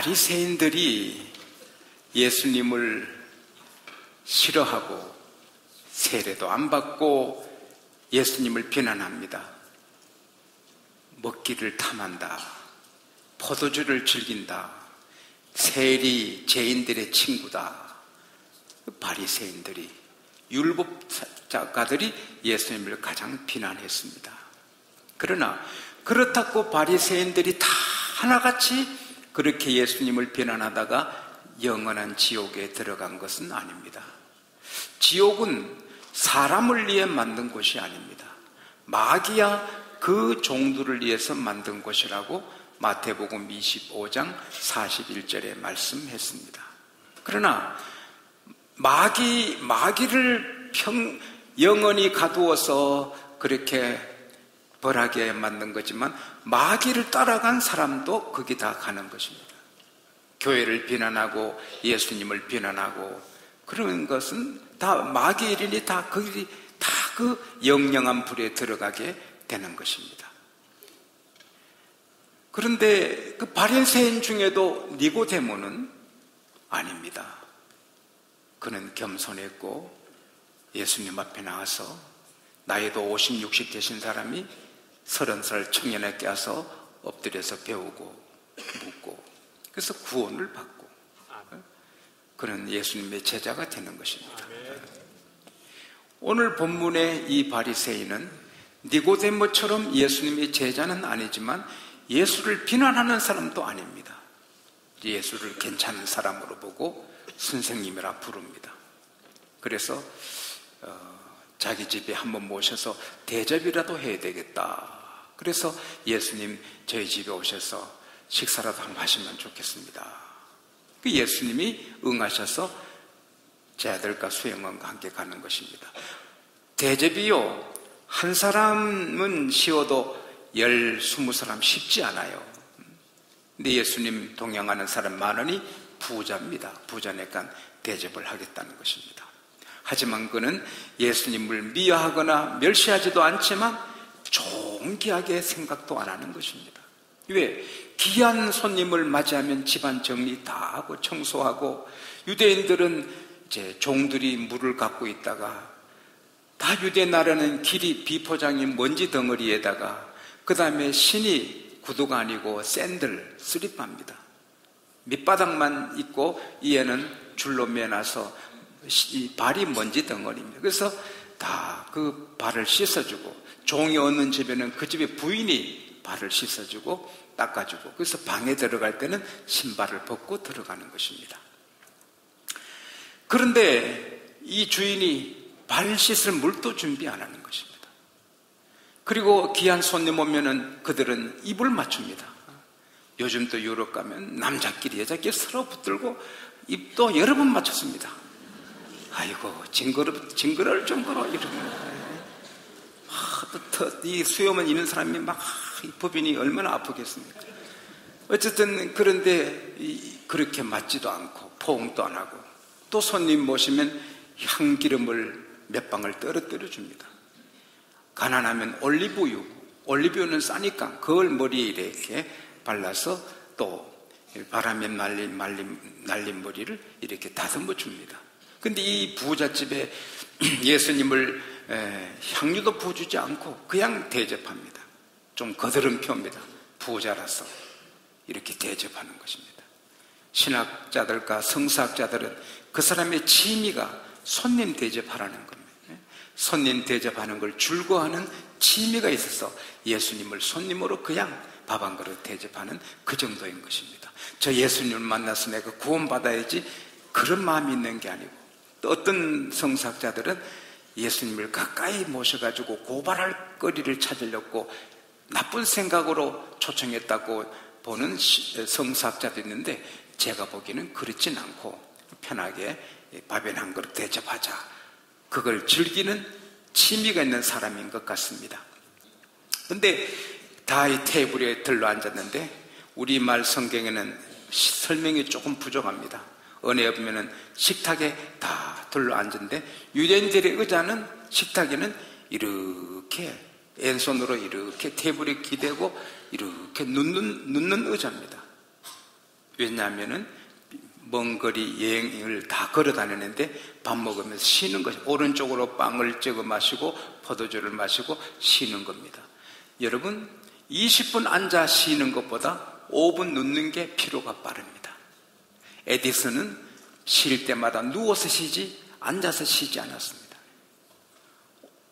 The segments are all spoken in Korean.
바리새인들이 예수님을 싫어하고 세례도 안 받고 예수님을 비난합니다. 먹기를 탐한다, 포도주를 즐긴다, 세리 죄인들의 친구다. 바리새인들이, 율법작가들이 예수님을 가장 비난했습니다. 그러나 그렇다고 바리새인들이 다 하나같이 그렇게 예수님을 비난하다가 영원한 지옥에 들어간 것은 아닙니다. 지옥은 사람을 위해 만든 곳이 아닙니다. 마귀야 그 종들을 위해서 만든 곳이라고 마태복음 25장 41절에 말씀했습니다. 그러나 마귀를 영원히 가두어서 그렇게 벌하게 만든 거지만 마귀를 따라간 사람도 거기 다 가는 것입니다. 교회를 비난하고 예수님을 비난하고 그런 것은 다 마귀 일이니 다 거기 다 그 영영한 불에 들어가게 되는 것입니다. 그런데 그 바리새인 중에도 니고데모는 아닙니다. 그는 겸손했고 예수님 앞에 나와서 나이도 50, 60 되신 사람이 30살 청년에게 와서 엎드려서 배우고 묻고 그래서 구원을 받고 그는 예수님의 제자가 되는 것입니다. 오늘 본문의 이 바리새인은 니고데모처럼 예수님의 제자는 아니지만 예수를 비난하는 사람도 아닙니다. 예수를 괜찮은 사람으로 보고 선생님이라 부릅니다. 그래서 자기 집에 한번 모셔서 대접이라도 해야 되겠다. 그래서 예수님 저희 집에 오셔서 식사라도 한번 하시면 좋겠습니다. 그 예수님이 응하셔서 제 아들과 수행원과 함께 가는 것입니다. 대접이요, 한 사람은 쉬워도 20사람 쉽지 않아요. 근데 예수님 동행하는 사람 많으니 부자입니다. 부자니까 대접을 하겠다는 것입니다. 하지만 그는 예수님을 미워하거나 멸시하지도 않지만 존귀하게 생각도 안 하는 것입니다. 왜? 귀한 손님을 맞이하면 집안 정리 다 하고 청소하고, 유대인들은 이제 종들이 물을 갖고 있다가 다 유대 나라는 길이 비포장인 먼지 덩어리에다가 그 다음에 신이 구두가 아니고 샌들, 슬리퍼입니다. 밑바닥만 있고 이에는 줄로 매놔서 발이 먼지 덩어리입니다. 그래서 다 그 발을 씻어주고, 종이 없는 집에는 그 집의 부인이 발을 씻어주고 닦아주고, 그래서 방에 들어갈 때는 신발을 벗고 들어가는 것입니다. 그런데 이 주인이 발 씻을 물도 준비 안 하는 것입니다. 그리고 귀한 손님 오면은 그들은 입을 맞춥니다. 요즘 또 유럽 가면 남자끼리 여자끼리 서로 붙들고 입도 여러 번 맞췄습니다. 아이고 징그러울 정도로 이러면 이 수염은 있는 사람이 막 법인이 얼마나 아프겠습니까? 어쨌든 그런데 그렇게 맞지도 않고 포옹도 안 하고, 또 손님 모시면 향기름을 몇 방울 떨어뜨려 줍니다. 가난하면 올리브유는 싸니까 그걸 머리에 이렇게 발라서 또 바람에 날린 머리를 이렇게 다듬어 줍니다. 근데 이 부잣집에 예수님을 향유도 부어주지 않고 그냥 대접합니다. 좀 거드름 펴입니다. 부자라서 이렇게 대접하는 것입니다. 신학자들과 성사학자들은 그 사람의 취미가 손님 대접하라는 겁니다. 손님 대접하는 걸 즐거워하는 취미가 있어서 예수님을 손님으로 그냥 밥 한 그릇 대접하는 그 정도인 것입니다. 저 예수님을 만나서 내가 구원받아야지 그런 마음이 있는 게 아니고, 또 어떤 성사학자들은 예수님을 가까이 모셔가지고 고발할 거리를 찾으려고 나쁜 생각으로 초청했다고 보는 성사학자도 있는데, 제가 보기에는 그렇진 않고 편하게 밥에 한 그릇 대접하자, 그걸 즐기는 취미가 있는 사람인 것 같습니다. 그런데 다 이 테이블에 들러 앉았는데 우리말 성경에는 설명이 조금 부족합니다. 은혜에 보면은 식탁에 다 들러 앉은데, 유대인들의 의자는 식탁에는 이렇게 왼손으로 이렇게 테이블에 기대고 이렇게 눕는 의자입니다. 왜냐하면은 먼 거리 여행을 다 걸어 다니는데 밥 먹으면서 쉬는 것이, 오른쪽으로 빵을 찍어 마시고 포도주를 마시고 쉬는 겁니다. 여러분, 20분 앉아 쉬는 것보다 5분 눕는 게 피로가 빠릅니다. 에디슨은 쉴 때마다 누워서 쉬지 앉아서 쉬지 않았습니다.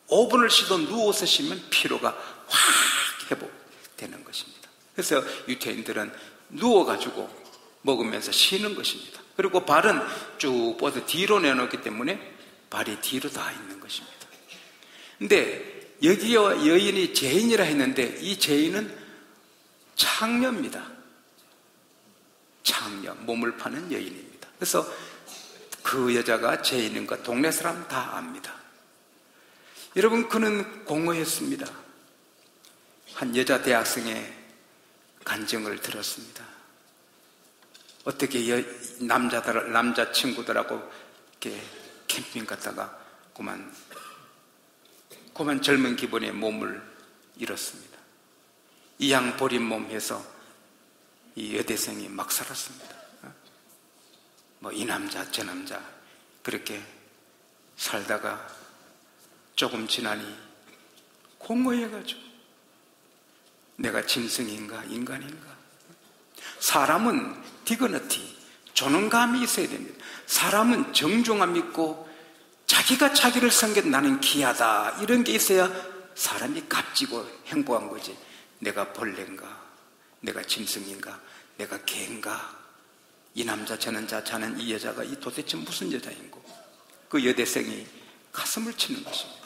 5분을 쉬도 누워서 쉬면 피로가 확 회복되는 것입니다. 그래서 유태인들은 누워가지고 먹으면서 쉬는 것입니다. 그리고 발은 쭉 뻗어 뒤로 내놓기 때문에 발이 뒤로 다 있는 것입니다. 근데 여기와 여인이 죄인이라 했는데 이 죄인은 창녀입니다. 창녀, 몸을 파는 여인입니다. 그래서 그 여자가 죄인인 것 동네 사람 다 압니다. 여러분, 그는 공허했습니다. 한 여자 대학생의 간증을 들었습니다. 어떻게 남자친구들하고 이렇게 캠핑 갔다가 그만 젊은 기분에 몸을 잃었습니다. 이양 버린 몸 해서 이 여대생이 막 살았습니다. 뭐 이 남자 저 남자 그렇게 살다가 조금 지나니 공허해가지고 내가 짐승인가 인간인가. 사람은 디그너티, 존엄감이 있어야 됩니다. 사람은 정중함이 있고 자기가 자기를 섬겨 나는 귀하다 이런 게 있어야 사람이 값지고 행복한 거지. 내가 벌레인가, 내가 짐승인가, 내가 개인가, 이 남자 저 남자 자는 이 여자가 이 도대체 무슨 여자인고. 그 여대생이 가슴을 치는 것입니다.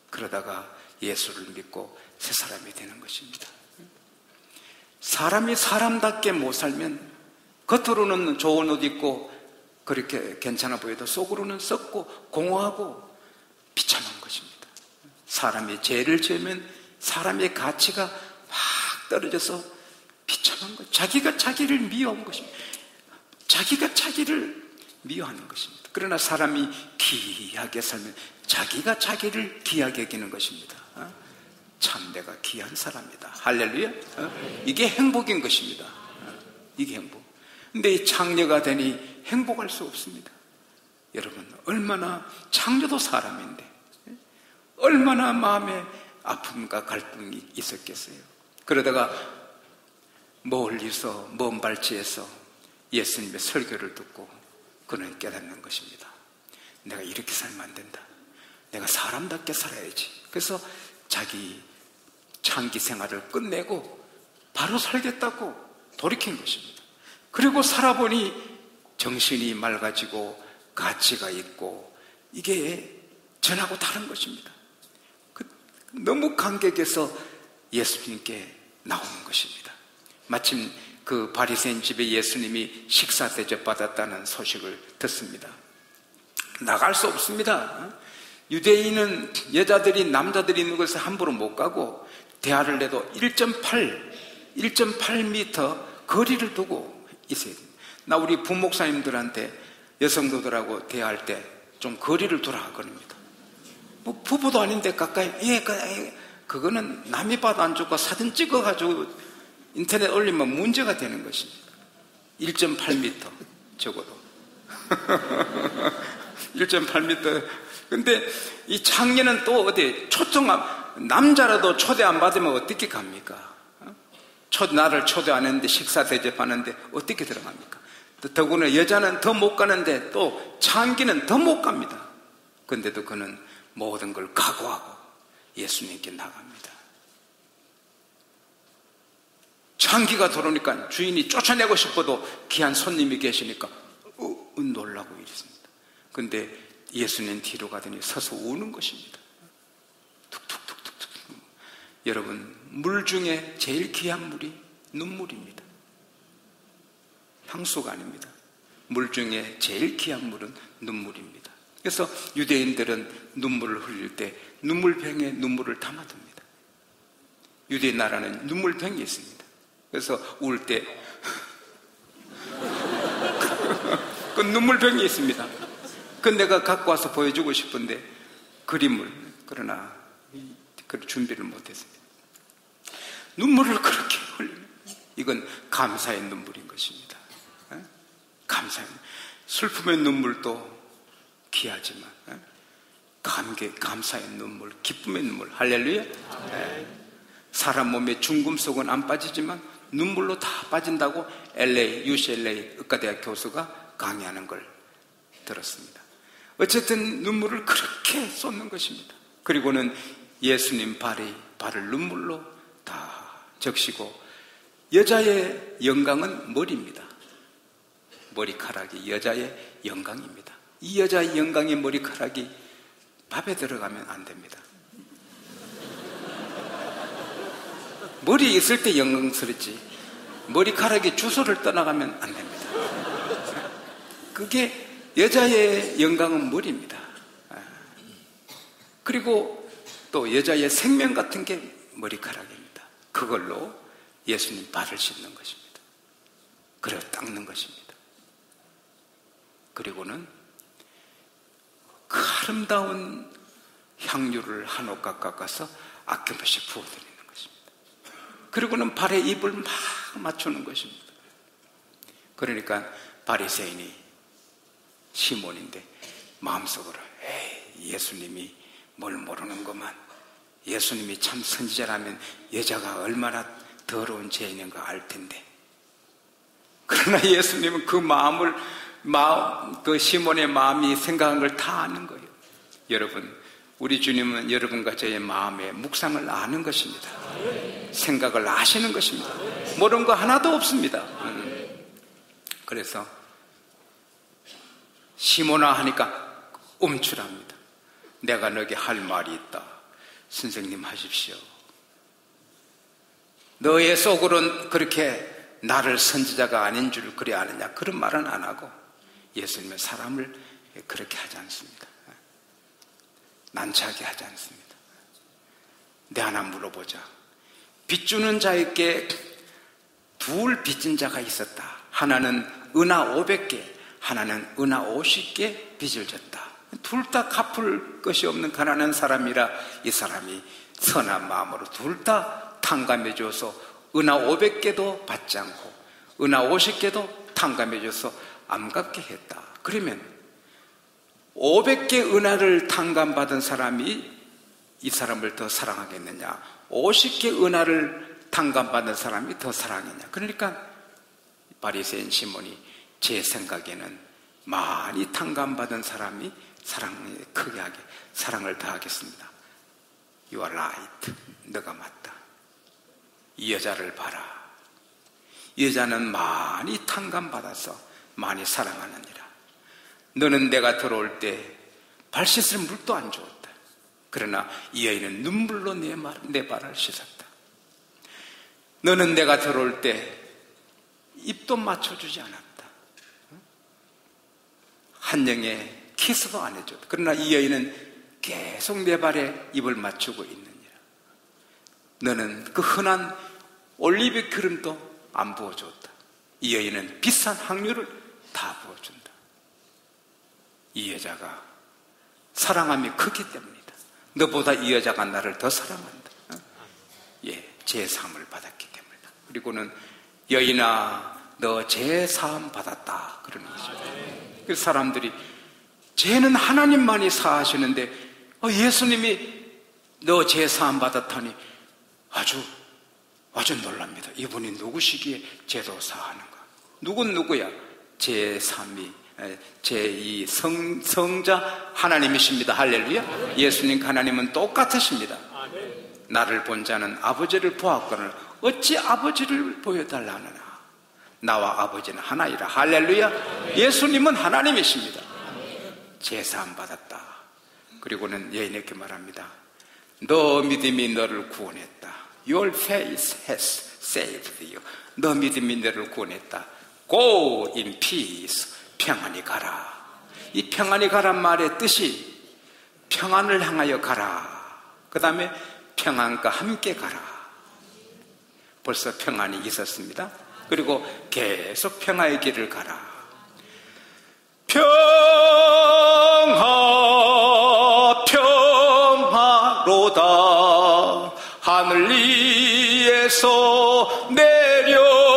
그러다가 예수를 믿고 새 사람이 되는 것입니다. 사람이 사람답게 못 살면 겉으로는 좋은 옷 입고 그렇게 괜찮아 보여도 속으로는 썩고 공허하고 비참한 것입니다. 사람이 죄를 지으면 사람의 가치가 막 떨어져서 비참한 것, 자기가 자기를 미워한 것입니다. 자기가 자기를 미워하는 것입니다. 그러나 사람이 귀하게 살면 자기가 자기를 귀하게 여기는 것입니다. 참 내가 귀한 사람이다. 할렐루야. 이게 행복인 것입니다. 이게 행복. 근데 이 창녀가 되니 행복할 수 없습니다. 여러분, 얼마나 창녀도 사람인데 얼마나 마음에 아픔과 갈등이 있었겠어요. 그러다가 멀리서 먼 발치에서 예수님의 설교를 듣고 그는 깨닫는 것입니다. 내가 이렇게 살면 안 된다. 내가 사람답게 살아야지. 그래서 자기 장기 생활을 끝내고 바로 살겠다고 돌이킨 것입니다. 그리고 살아보니 정신이 맑아지고 가치가 있고 이게 전하고 다른 것입니다. 너무 감격해서 예수님께 나오는 것입니다. 마침 그 바리새인 집에 예수님이 식사 대접 받았다는 소식을 듣습니다. 나갈 수 없습니다. 유대인은 여자들이 남자들이 있는 곳에 함부로 못 가고 대화를 해도 1.8m 거리를 두고 있어야 됩니다. 나 우리 부목사님들한테 여성도들하고 대화할 때 좀 거리를 두라 그럽니다. 뭐 부부도 아닌데 가까이, 그거는 남이 봐도 안 좋고 사진 찍어가지고 인터넷 올리면 문제가 되는 것입니다. 1.8m 적어도 1.8m. 근데 이 창녀는 또 어디 남자라도 초대 안 받으면 어떻게 갑니까? 나를 초대 안 했는데 식사 대접하는데 어떻게 들어갑니까? 더구나 여자는 더 못 가는데 또 창기는 더 못 갑니다. 그런데도 그는 모든 걸 각오하고 예수님께 나갑니다. 창기가 들어오니까 주인이 쫓아내고 싶어도 귀한 손님이 계시니까 놀라고 이랬습니다. 그런데 예수님 뒤로 가더니 서서 우는 것입니다. 툭툭툭툭툭. 여러분, 물 중에 제일 귀한 물이 눈물입니다. 향수가 아닙니다. 물 중에 제일 귀한 물은 눈물입니다. 그래서 유대인들은 눈물을 흘릴 때 눈물병에 눈물을 담아둡니다. 유대인 나라는 눈물병이 있습니다. 그래서 울 때 그 눈물병이 있습니다. 그 내가 갖고 와서 보여주고 싶은데 그림을, 그러나 그 준비를 못했습니다. 눈물을 그렇게 흘립니다. 이건 감사의 눈물인 것입니다. 감사의 눈물. 슬픔의 눈물도 귀하지만 감사의 눈물, 기쁨의 눈물. 할렐루야. 사람 몸에 중금속은 안 빠지지만 눈물로 다 빠진다고 UCLA 의과대학 교수가 강의하는 걸 들었습니다. 어쨌든 눈물을 그렇게 쏟는 것입니다. 그리고는 예수님 발을 눈물로 다 적시고, 여자의 영광은 머리입니다. 머리카락이 여자의 영광입니다. 이 여자의 영광의 머리카락이 밥에 들어가면 안 됩니다. 머리 있을 때 영광스럽지, 머리카락이 주소를 떠나가면 안 됩니다. 그게 여자의 영광은 머리입니다. 그리고 또 여자의 생명 같은 게 머리카락입니다. 그걸로 예수님 발을 씻는 것입니다. 그래 닦는 것입니다. 그리고는 그 아름다운 향유를 한 옷값 깎아서 아낌없이 부어드리는 것입니다. 그리고는 발에 입을 막 맞추는 것입니다. 그러니까 바리새인이 시몬인데 마음속으로 예수님이 뭘 모르는구만. 예수님이 참 선지자라면 여자가 얼마나 더러운 죄인인가 알 텐데. 그러나 예수님은 그 시몬의 마음이 생각한 걸 다 아는 거예요. 여러분, 우리 주님은 여러분과 저의 마음의 묵상을 아는 것입니다. 생각을 아시는 것입니다. 모르는 거 하나도 없습니다. 그래서 시몬아 하니까 움츠랍니다. 내가 너에게 할 말이 있다. 선생님 하십시오. 너의 속으로는 그렇게 나를 선지자가 아닌 줄 그래 아느냐, 그런 말은 안 하고 예수님은 사람을 그렇게 하지 않습니다. 난처하게 하지 않습니다. 내 하나 물어보자. 빚주는 자에게 둘 빚진 자가 있었다. 하나는 은하 500개, 하나는 은하 50개 빚을 졌다. 둘 다 갚을 것이 없는 가난한 사람이라 이 사람이 선한 마음으로 둘 다 탕감해 줘서 은하 500개도 받지 않고 은하 50개도 탕감해 줘서 안 갚게 했다. 그러면 500개 은하를 탕감받은 사람이 이 사람을 더 사랑하겠느냐, 50개 은하를 탕감받은 사람이 더 사랑하겠느냐. 그러니까 바리새인 시몬이 제 생각에는 많이 탕감받은 사람이 사랑을 크게 하게, 사랑을 더하겠습니다. You are right. 너가 맞다. 이 여자를 봐라. 이 여자는 많이 탕감받아서 많이 사랑하느니라. 너는 내가 들어올 때 발 씻을 물도 안 주었다. 그러나 이 여인은 눈물로 내 발을 씻었다. 너는 내가 들어올 때 입도 맞춰주지 않았다. 한 영의 키스도 안 해줬다. 그러나 이 여인은 계속 내 발에 입을 맞추고 있느니라. 너는 그 흔한 올리브 기름도 안 부어줬다. 이 여인은 비싼 향유를 다 부어준다. 이 여자가 사랑함이 크기 때문이다. 너보다 이 여자가 나를 더 사랑한다. 제사함을 받았기 때문이다. 그리고는 여인아, 너 제사함 받았다. 그러는 것입니다. 그래서 사람들이 죄는 하나님만이 사하시는데 예수님이 너 제사함 받았다니 아주 놀랍니다. 이분이 누구시기에 죄도 사하는가? 누군 누구야? 제3위 제2 성자 하나님이십니다. 할렐루야. 예수님 하나님은 똑같으십니다. 나를 본 자는 아버지를 보았거늘 어찌 아버지를 보여달라느냐. 나와 아버지는 하나이라. 할렐루야. 예수님은 하나님이십니다. 제사함 받았다. 그리고는 여인에게 말합니다. 너 믿음이 너를 구원했다. Your faith has saved you. 너 믿음이 너를 구원했다. Go in peace. 평안히 가라. 이 평안히 가란 말의 뜻이 평안을 향하여 가라. 그 다음에 평안과 함께 가라. 벌써 평안이 있었습니다. 그리고 계속 평화의 길을 가라. 평화로다. 하늘 위에서 내려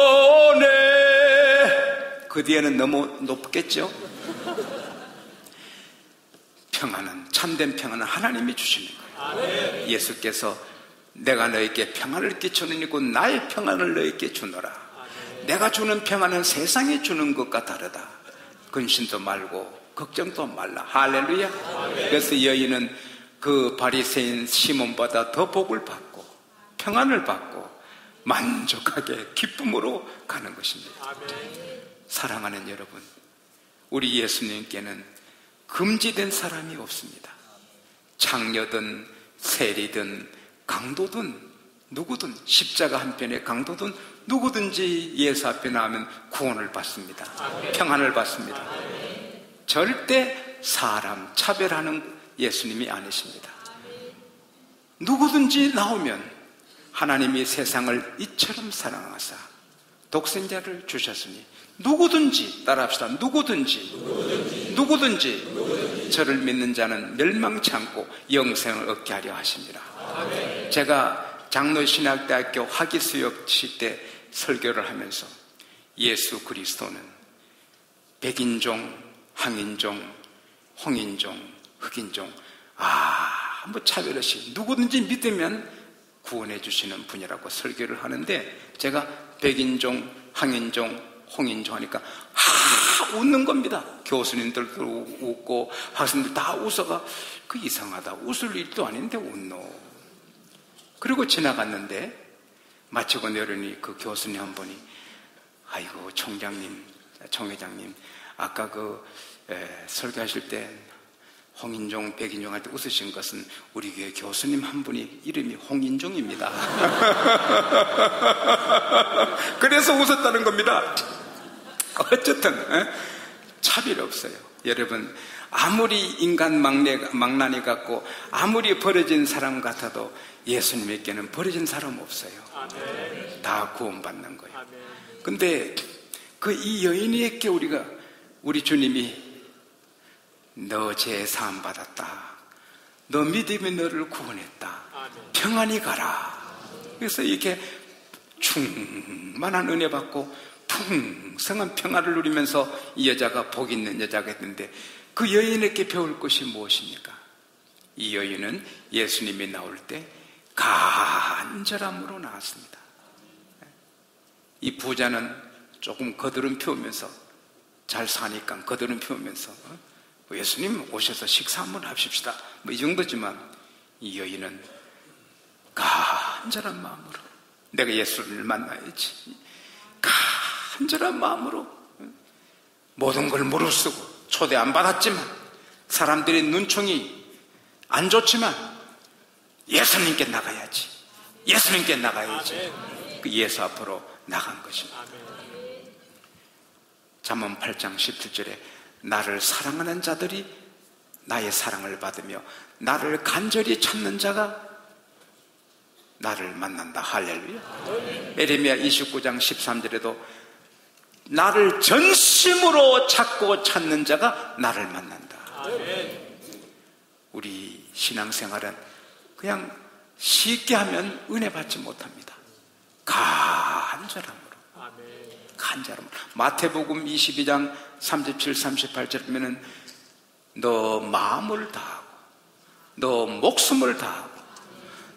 그 뒤에는 너무 높겠죠? 평안은, 참된 평안은 하나님이 주시는 거예요. 예수께서 내가 너에게 평안을 끼쳐느니 곧 나의 평안을 너에게 주노라. 내가 주는 평안은 세상이 주는 것과 다르다. 근심도 말고 걱정도 말라. 할렐루야. 그래서 여인은 그 바리새인 시몬보다 더 복을 받고 평안을 받고 만족하게 기쁨으로 가는 것입니다. 사랑하는 여러분, 우리 예수님께는 금지된 사람이 없습니다. 창녀든 세리든 강도든 누구든, 십자가 한편의 강도든 누구든지 예수 앞에 나오면 구원을 받습니다. 평안을 받습니다. 절대 사람 차별하는 예수님이 아니십니다. 누구든지 나오면 하나님이 세상을 이처럼 사랑하사 독생자를 주셨으니 누구든지, 따라합시다. 누구든지 저를 믿는 자는 멸망치 않고 영생을 얻게 하려 하십니다. 제가 장로신학대학교 학위수업식 때 설교를 하면서 예수 그리스도는 백인종, 항인종, 홍인종, 흑인종 뭐 차별 없이 누구든지 믿으면 구원해 주시는 분이라고 설교를 하는데, 제가 백인종, 항인종, 홍인종 하니까 웃는 겁니다. 교수님들도 웃고 학생들 다 웃어가 그 이상하다, 웃을 일도 아닌데 웃노. 그리고 지나갔는데 마치고 내려니 그 교수님 한 분이 아이고 총장님, 총회장님, 아까 설교하실 때 홍인종, 백인종 할 때 웃으신 것은 우리 교회 교수님 한 분이 이름이 홍인종입니다. 그래서 웃었다는 겁니다. 어쨌든 차별 없어요. 여러분, 아무리 인간 망나니 같고 아무리 버려진 사람 같아도 예수님에게는 버려진 사람 없어요. 다 구원받는 거예요. 근데 이 여인에게 우리 주님이 너 죄 사함 받았다, 너 믿음이 너를 구원했다, 평안히 가라. 그래서 이렇게 충만한 은혜 받고 풍성한 평안을 누리면서 이 여자가 복 있는 여자가 됐는데, 그 여인에게 배울 것이 무엇입니까? 이 여인은 예수님이 나올 때 간절함으로 나왔습니다. 이 부자는 조금 거드름 피우면서, 잘 사니까 거드름 피우면서 예수님 오셔서 식사 한번 합시다, 뭐 이 정도지만, 이 여인은 간절한 마음으로 내가 예수를 만나야지, 간절한 마음으로 모든 걸 무릅쓰고, 초대 안 받았지만 사람들의 눈총이 안 좋지만 예수님께 나가야지, 예수님께 나가야지. 그 예수 앞으로 나간 것입니다. 잠언 8장 17절에 나를 사랑하는 자들이 나의 사랑을 받으며 나를 간절히 찾는 자가 나를 만난다. 할렐루야. 에레미야 29장 13절에도 나를 전심으로 찾고 찾는 자가 나를 만난다. 우리 신앙생활은 그냥 쉽게 하면 은혜 받지 못합니다. 간절함으로. 간절함으로. 마태복음 22장 37, 38절 보면은 너 마음을 다하고 너 목숨을 다하고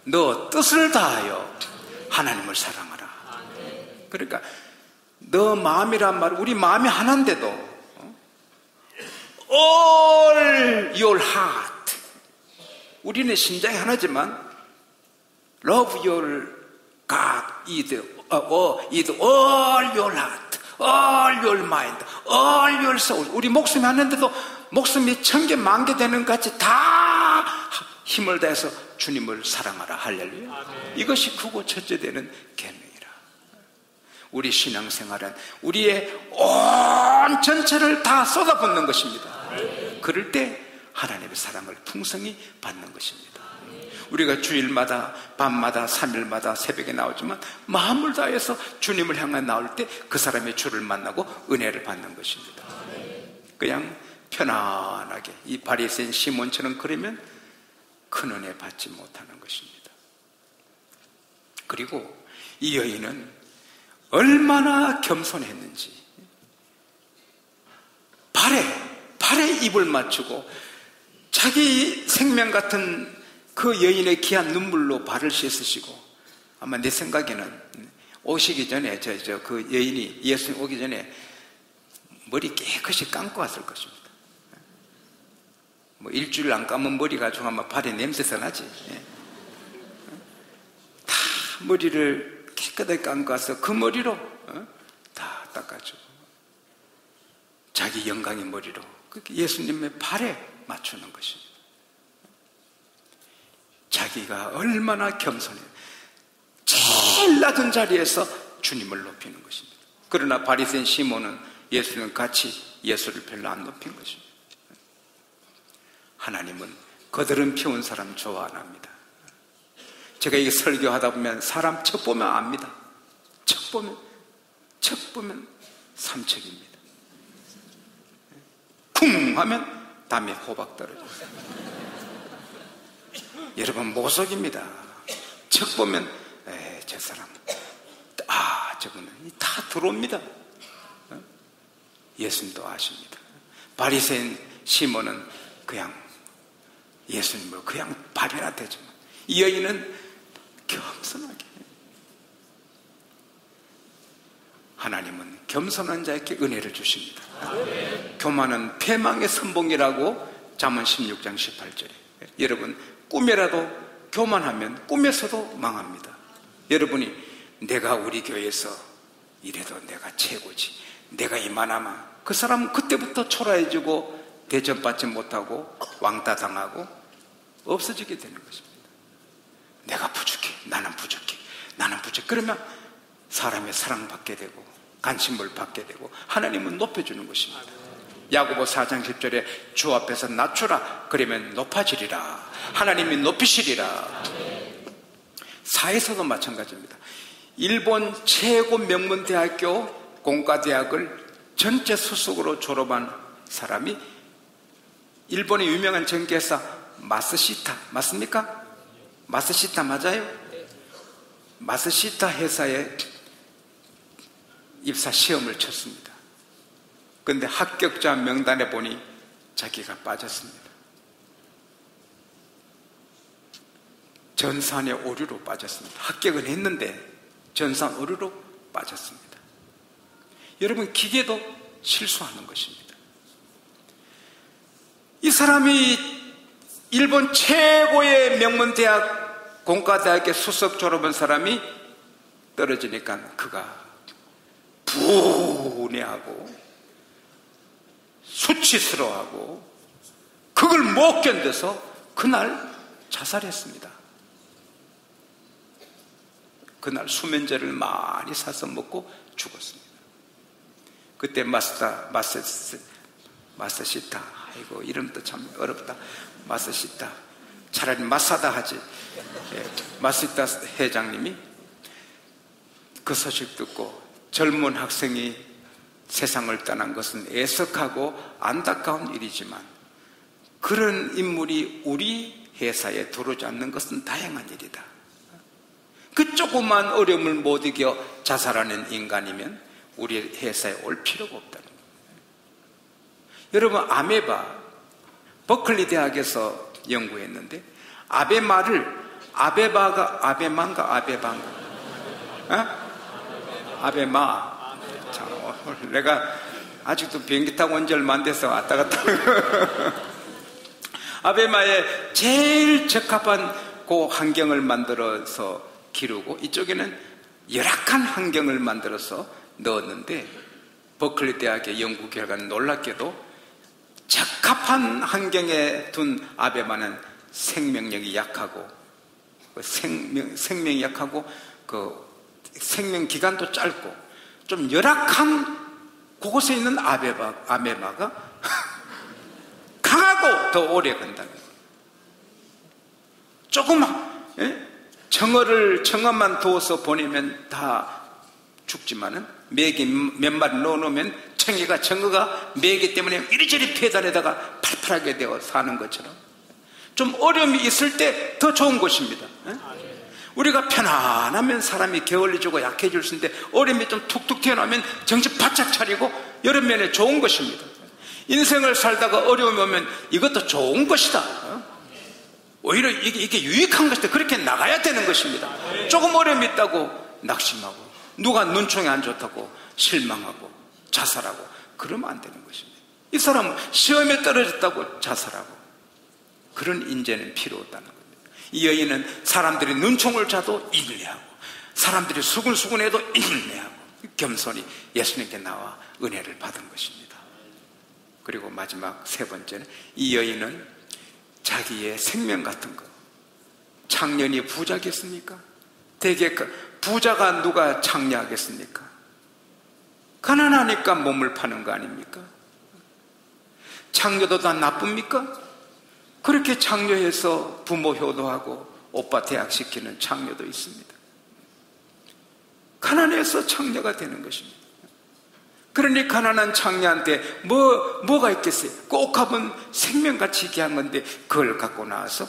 너 뜻을 다하여 하나님을 사랑하라. 그러니까 너 마음이란 말, 우리 마음이 하나인데도 all your heart, 우리는 심장이 하나지만 love your God is all your heart, all your mind, all your soul. 우리 목숨이 하나인데도 목숨이 1000개, 10,000개 되는 것 같이 다 힘을 다해서 주님을 사랑하라. 할렐루야. 이것이 크고 첫째 되는 계명이라. 우리 신앙생활은 우리의 온 전체를 다 쏟아붓는 것입니다. 그럴 때 하나님의 사랑을 풍성히 받는 것입니다. 우리가 주일마다, 밤마다, 3일마다 새벽에 나오지만 마음을 다해서 주님을 향해 나올 때 그 사람의 주를 만나고 은혜를 받는 것입니다. 그냥 편안하게 이 바리새인 시몬처럼 그러면 큰 은혜 받지 못하는 것입니다. 그리고 이 여인은 얼마나 겸손했는지, 발에 입을 맞추고 자기 생명 같은 그 여인의 귀한 눈물로 발을 씻으시고, 아마 내 생각에는 오시기 전에 그 여인이 예수님 오기 전에 머리 깨끗이 감고 왔을 것입니다. 뭐 일주일 안 감은 머리 가지고 아마 발에 냄새가 나지. 다 머리를 깨끗하게 감고 와서 그 머리로 다 닦아주고 자기 영광의 머리로 예수님의 발에 맞추는 것입니다. 자기가 얼마나 겸손해요. 제일 낮은 자리에서 주님을 높이는 것입니다. 그러나 바리새인 시몬은 예수님 같이 예수를 별로 안 높인 것입니다. 하나님은 거드름 피운 사람 좋아 안 합니다. 제가 이게 설교하다 보면 사람 척 보면 압니다. 척 보면 삼척입니다. 쿵 하면 담에 호박 떨어져요. 여러분 모속입니다. 척 보면 저 사람 저거는 다 들어옵니다. 예수님도 아십니다. 바리새인 시몬은 그냥 예수님을 그냥 밥이나 대주면, 이 여인은 겸손하게. 하나님은 겸손한 자에게 은혜를 주십니다. 교만은 패망의 선봉이라고 잠언 16장 18절에. 여러분 꿈이라도 교만하면 꿈에서도 망합니다. 여러분이 내가 우리 교회에서 이래도 내가 최고지, 내가 이만하면 그 사람은 그때부터 초라해지고 대접받지 못하고 왕따 당하고 없어지게 되는 것입니다. 내가 부족해, 나는 부족해, 나는 부족해. 그러면 사람의 사랑받게 되고 관심을 받게 되고 하나님은 높여주는 것입니다. 야고보 4장 10절에 주 앞에서 낮추라, 그러면 높아지리라, 하나님이 높이시리라. 사회에서도 마찬가지입니다. 일본 최고 명문대학교 공과대학을 전체 수석으로 졸업한 사람이 일본의 유명한 전기회사 마쓰시타, 맞습니까? 마쓰시타 맞아요? 마쓰시타 회사에 입사 시험을 쳤습니다. 그런데 합격자 명단에 보니 자기가 빠졌습니다. 전산의 오류로 빠졌습니다. 합격은 했는데 전산 오류로 빠졌습니다. 여러분 기계도 실수하는 것입니다. 이 사람이 일본 최고의 명문대학 공과대학의 수석 졸업한 사람이 떨어지니까 그가 분해하고 수치스러워하고 그걸 못 견뎌서 그날 자살했습니다. 그날 수면제를 많이 사서 먹고 죽었습니다. 그때 마쓰시타, 아이고 이름도 참 어렵다. 마쓰시타, 차라리 마사다 하지. 마쓰시타 회장님이 그 소식 듣고 젊은 학생이 세상을 떠난 것은 애석하고 안타까운 일이지만 그런 인물이 우리 회사에 들어오지 않는 것은 다행한 일이다. 그 조그만 어려움을 못 이겨 자살하는 인간이면 우리 회사에 올 필요가 없다는 거예요. 여러분 아메바, 버클리 대학에서 연구했는데 아베마를 아베마인가 아베마. 참, 내가 아직도 비행기 타고 온 지 얼마 안 돼서 왔다 갔다. 아베마에 제일 적합한 그 환경을 만들어서 기르고 이쪽에는 열악한 환경을 만들어서 넣었는데 버클리 대학의 연구 결과는 놀랍게도 적합한 환경에 둔 아베마는 생명력이 약하고 생명이 약하고 그 생명 기간도 짧고 좀 열악한 그곳에 있는 아메바가 강하고 더 오래 간다는 거예요. 조금 정어만 두어서 보내면 다 죽지만은 메기 몇 마리 넣어놓으면 정어가 메기 때문에 이리저리 페달에다가 팔팔하게 되어 사는 것처럼 좀 어려움이 있을 때 더 좋은 것입니다. 우리가 편안하면 사람이 게을러지고 약해질 수 있는데 어려움이 좀 툭툭 튀어나오면 정신 바짝 차리고 여러 면에 좋은 것입니다. 인생을 살다가 어려움이 오면 이것도 좋은 것이다. 오히려 이게 유익한 것이다. 그렇게 나가야 되는 것입니다. 조금 어려움이 있다고 낙심하고, 누가 눈총이 안 좋다고 실망하고 자살하고 그러면 안 되는 것입니다. 이 사람은 시험에 떨어졌다고 자살하고, 그런 인재는 필요 없다는 겁니다. 이 여인은 사람들이 눈총을 자도 인내하고, 사람들이 수군수군해도 인내하고 겸손히 예수님께 나와 은혜를 받은 것입니다. 그리고 마지막 세 번째는, 이 여인은 자기의 생명 같은 거, 창년이 부자겠습니까? 대개 부자가 누가 창녀하겠습니까? 가난하니까 몸을 파는 거 아닙니까? 창녀도 다 나쁩니까? 그렇게 창녀해서 부모 효도하고 오빠 대학 시키는 창녀도 있습니다. 가난해서 창녀가 되는 것입니다. 그러니 가난한 창녀한테 뭐가 있겠어요? 꼭 한번 생명같이 귀한 건데 그걸 갖고 나와서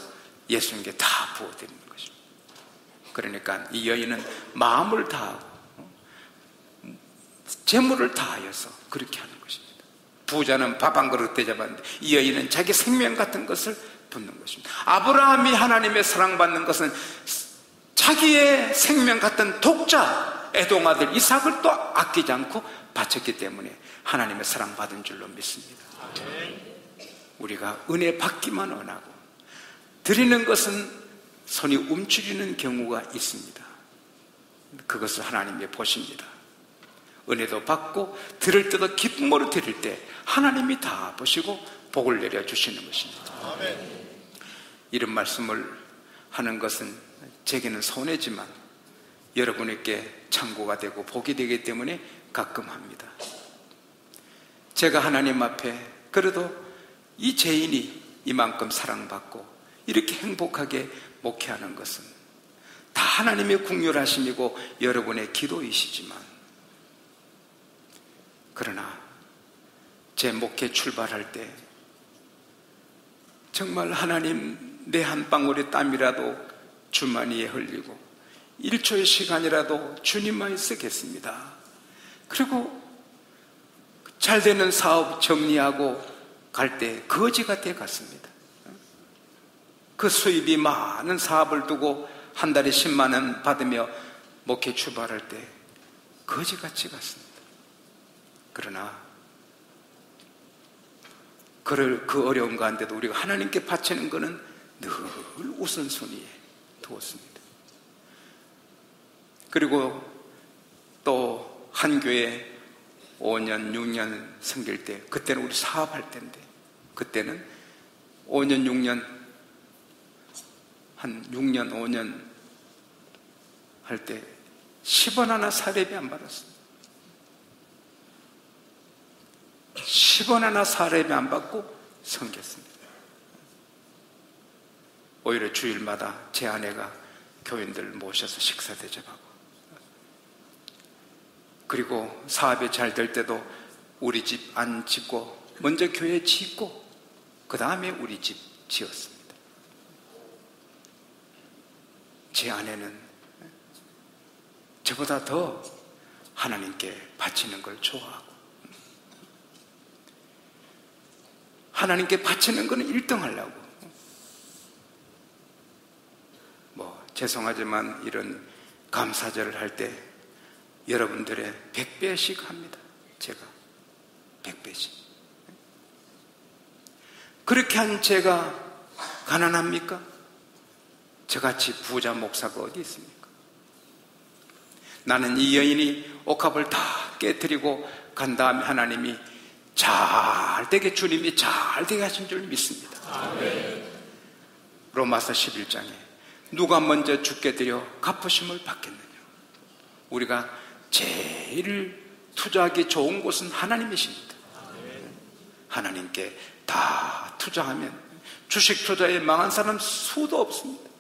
예수님께 다 부어드리는 것입니다. 그러니까 이 여인은 마음을 다하고 재물을 다하여서 그렇게 하는 것입니다. 부자는 밥 한 그릇 대접하는데 이 여인은 자기 생명 같은 것을 붓는 것입니다. 아브라함이 하나님의 사랑받는 것은 자기의 생명 같은 독자 에돔 아들 이삭을 또 아끼지 않고 바쳤기 때문에 하나님의 사랑받은 줄로 믿습니다. 우리가 은혜 받기만 원하고 드리는 것은 손이 움츠리는 경우가 있습니다. 그것을 하나님이 보십니다. 은혜도 받고 드릴 때도 기쁨으로 드릴 때 하나님이 다 보시고 복을 내려주시는 것입니다. 이런 말씀을 하는 것은 제게는 손해지만 여러분에게 창고가 되고 복이 되기 때문에 가끔 합니다. 제가 하나님 앞에 그래도 이 죄인이 이만큼 사랑받고 이렇게 행복하게 목회하는 것은 다 하나님의 긍휼하심이고 여러분의 기도이시지만, 그러나 제 목회 출발할 때 정말 하나님, 내 한 방울의 땀이라도 주머니에 흘리고 1초의 시간이라도 주님만이 쓰겠습니다. 그리고 잘 되는 사업 정리하고 갈 때 거지가 돼 갔습니다. 그 수입이 많은 사업을 두고 한 달에 10만 원 받으며 목회 출발할 때 거지같이 갔습니다. 그러나 그 어려운 가운데도 우리가 하나님께 바치는 것은 늘 우선순위에 두었습니다. 그리고 또 한 교회 5년, 6년 섬길 때, 그때는 우리 사업할 때인데, 그때는 5년, 6년, 한 6년, 5년 할 때 10원 하나 사례비 안 받았습니다. 10원 하나 사례비 안 받고 섬겼습니다. 오히려 주일마다 제 아내가 교인들 모셔서 식사 대접하고, 그리고 사업이 잘 될 때도 우리 집 안 짓고 먼저 교회 짓고 그 다음에 우리 집 지었습니다. 제 아내는 저보다 더 하나님께 바치는 걸 좋아하고, 하나님께 바치는 거는 1등 하려고, 죄송하지만 이런 감사절을 할 때 여러분들의 100배씩 합니다. 제가 100배씩. 그렇게 한 제가 가난합니까? 저같이 부자 목사가 어디 있습니까? 나는 이 여인이 옥합을 다 깨뜨리고 간 다음에 하나님이 잘 되게, 주님이 잘 되게 하신 줄 믿습니다. 아멘. 로마서 11장에 누가 먼저 죽게 드려 갚으심을 받겠느냐. 우리가 제일 투자하기 좋은 곳은 하나님이십니다. 하나님께 다 투자하면 주식 투자에 망한 사람 수도 없습니다.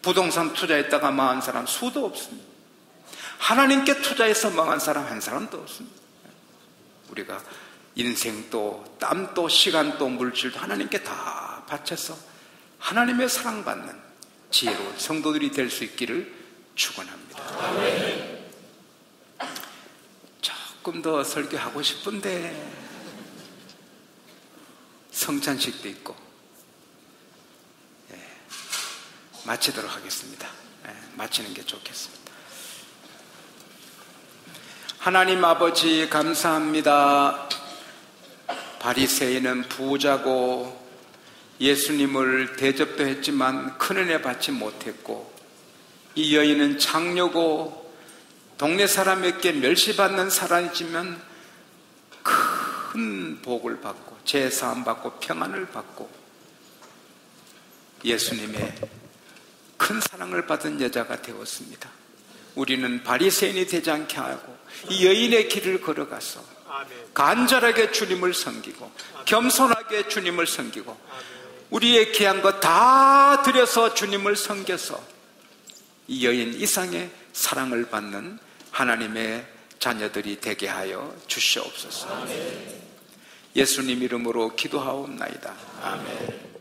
부동산 투자했다가 망한 사람 수도 없습니다. 하나님께 투자해서 망한 사람 한 사람도 없습니다. 우리가 인생도 땀도 시간도 물질도 하나님께 다 바쳐서 하나님의 사랑받는 지혜로운 성도들이 될 수 있기를 축원합니다. 조금 더 설교하고 싶은데 성찬식도 있고. 마치도록 하겠습니다. 마치는 게 좋겠습니다. 하나님 아버지 감사합니다. 바리새인은 부자고 예수님을 대접도 했지만 큰 은혜 받지 못했고, 이 여인은 장녀고 동네 사람에게 멸시받는 사람이지만 큰 복을 받고 제사함 받고 평안을 받고 예수님의 큰 사랑을 받은 여자가 되었습니다. 우리는 바리새인이 되지 않게 하고 이 여인의 길을 걸어가서 간절하게 주님을 섬기고 겸손하게 주님을 섬기고 우리의 귀한 것 다 들여서 주님을 섬겨서 이 여인 이상의 사랑을 받는 하나님의 자녀들이 되게 하여 주시옵소서. 예수님 이름으로 기도하옵나이다. 아멘.